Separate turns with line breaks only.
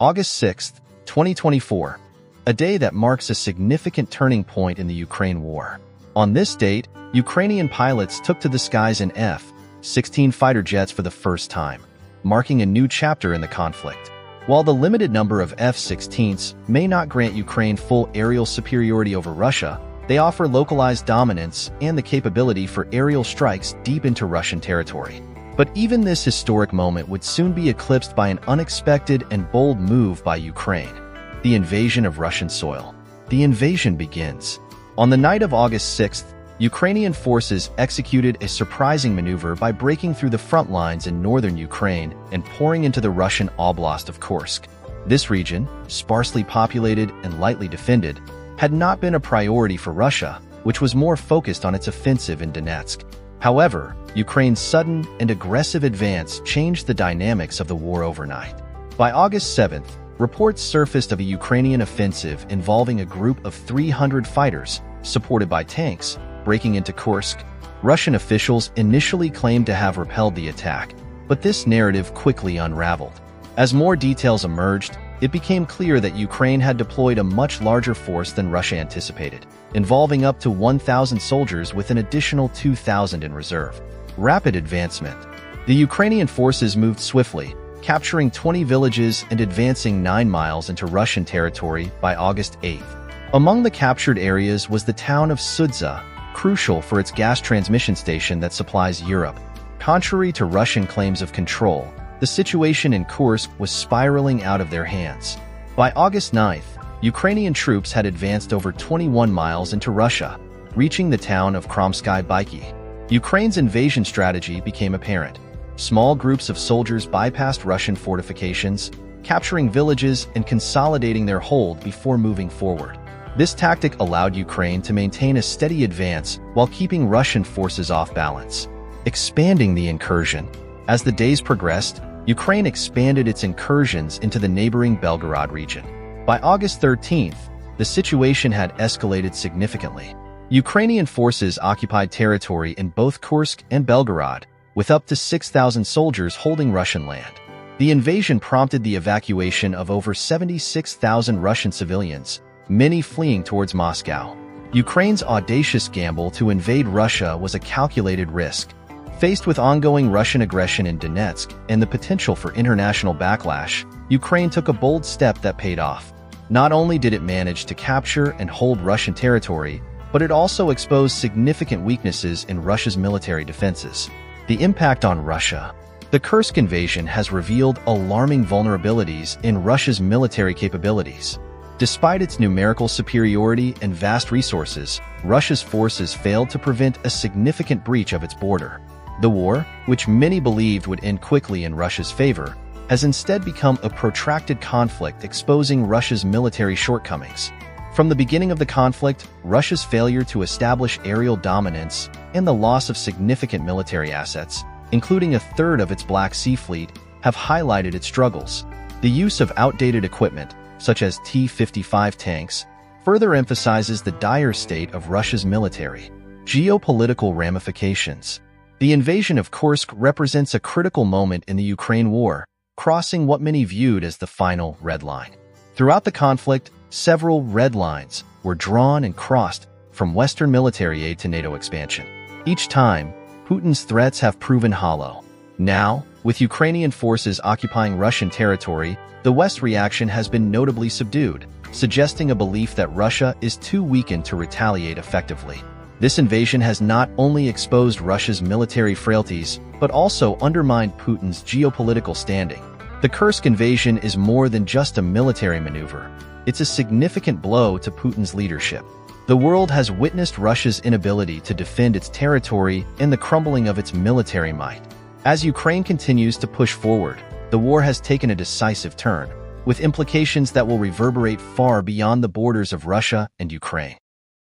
August 6, 2024, a day that marks a significant turning point in the Ukraine war. On this date, Ukrainian pilots took to the skies in F-16 fighter jets for the first time, marking a new chapter in the conflict. While the limited number of F-16s may not grant Ukraine full aerial superiority over Russia, they offer localized dominance and the capability for aerial strikes deep into Russian territory. But even this historic moment would soon be eclipsed by an unexpected and bold move by Ukraine: the invasion of Russian soil. The invasion begins. On the night of August 6th, Ukrainian forces executed a surprising maneuver by breaking through the front lines in northern Ukraine and pouring into the Russian oblast of Kursk. This region, sparsely populated and lightly defended, had not been a priority for Russia, which was more focused on its offensive in Donetsk. However, Ukraine's sudden and aggressive advance changed the dynamics of the war overnight. By August 7th, reports surfaced of a Ukrainian offensive involving a group of 300 fighters, supported by tanks, breaking into Kursk. Russian officials initially claimed to have repelled the attack, but this narrative quickly unraveled. As more details emerged, it became clear that Ukraine had deployed a much larger force than Russia anticipated, involving up to 1,000 soldiers with an additional 2,000 in reserve. Rapid advancement. The Ukrainian forces moved swiftly, capturing 20 villages and advancing 9 miles into Russian territory by August 8th. Among the captured areas was the town of Sudza, crucial for its gas transmission station that supplies Europe. Contrary to Russian claims of control, the situation in Kursk was spiraling out of their hands. By August 9th, Ukrainian troops had advanced over 21 miles into Russia, reaching the town of Kromsky Byki. Ukraine's invasion strategy became apparent. Small groups of soldiers bypassed Russian fortifications, capturing villages and consolidating their hold before moving forward. This tactic allowed Ukraine to maintain a steady advance while keeping Russian forces off balance. Expanding the incursion. As the days progressed, Ukraine expanded its incursions into the neighboring Belgorod region. By August 13th, the situation had escalated significantly. Ukrainian forces occupied territory in both Kursk and Belgorod, with up to 6,000 soldiers holding Russian land. The invasion prompted the evacuation of over 76,000 Russian civilians, many fleeing towards Moscow. Ukraine's audacious gamble to invade Russia was a calculated risk. Faced with ongoing Russian aggression in Donetsk and the potential for international backlash, Ukraine took a bold step that paid off. Not only did it manage to capture and hold Russian territory, but it also exposed significant weaknesses in Russia's military defenses. The impact on Russia. The Kursk invasion has revealed alarming vulnerabilities in Russia's military capabilities. Despite its numerical superiority and vast resources, Russia's forces failed to prevent a significant breach of its border. The war, which many believed would end quickly in Russia's favor, has instead become a protracted conflict exposing Russia's military shortcomings. From the beginning of the conflict, Russia's failure to establish aerial dominance and the loss of significant military assets, including a third of its Black Sea Fleet, have highlighted its struggles. The use of outdated equipment, such as T-55 tanks, further emphasizes the dire state of Russia's military. Geopolitical ramifications. The invasion of Kursk represents a critical moment in the Ukraine war, crossing what many viewed as the final red line. Throughout the conflict, several red lines were drawn and crossed, from Western military aid to NATO expansion. Each time, Putin's threats have proven hollow. Now, with Ukrainian forces occupying Russian territory, the West's reaction has been notably subdued, suggesting a belief that Russia is too weakened to retaliate effectively. This invasion has not only exposed Russia's military frailties, but also undermined Putin's geopolitical standing. The Kursk invasion is more than just a military maneuver. It's a significant blow to Putin's leadership. The world has witnessed Russia's inability to defend its territory and the crumbling of its military might. As Ukraine continues to push forward, the war has taken a decisive turn, with implications that will reverberate far beyond the borders of Russia and Ukraine.